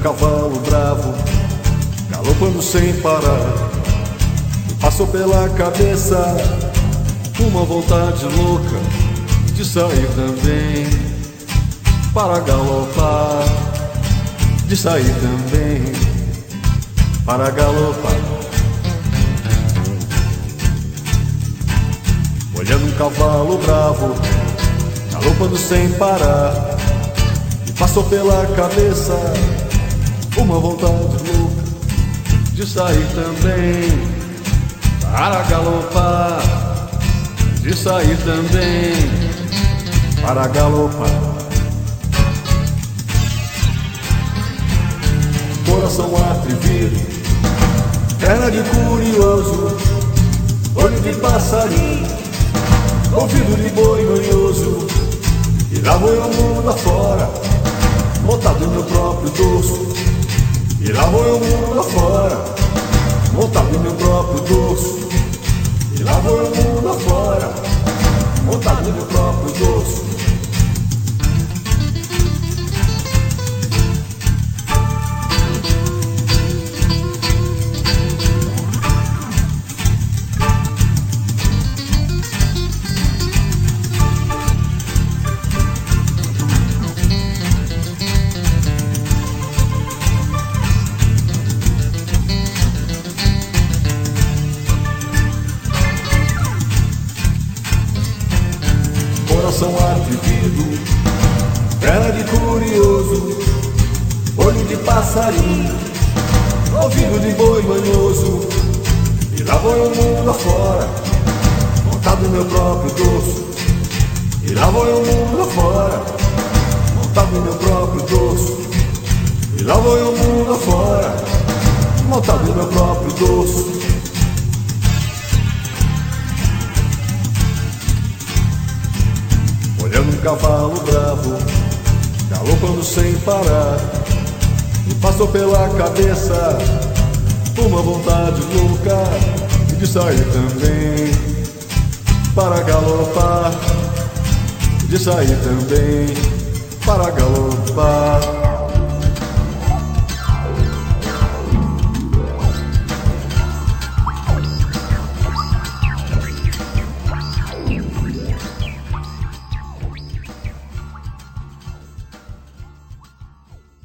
cavalo bravo, galopando sem parar. Passou pela cabeça uma vontade louca de sair também para galopar, de sair também para galopar. Olhando um cavalo bravo, galopando sem parar, e passou pela cabeça uma vontade louca de sair também para galopar, de sair também para galopar. Coração atrevido, perna de curioso, olho de passarinho, ouvido de boi manhoso. E lá vou eu mundo afora, montado no meu próprio dorso. E lá vou eu mundo afora, montado no meu próprio dorso. E lá vou eu mundo afora, montado no meu próprio dorso. Coração atrevido, perna de curioso, olho de passarinho, ouvido de boi manhoso. E lá vou eu mundo afora, montado no meu próprio dorso. E lá vou eu mundo afora, montado no meu próprio dorso. E lá vou eu mundo afora, montado no meu próprio dorso. Olhando um cavalo bravo, galopando sem parar, e passou pela cabeça uma vontade louca de sair também para galopar, de sair também para galopar.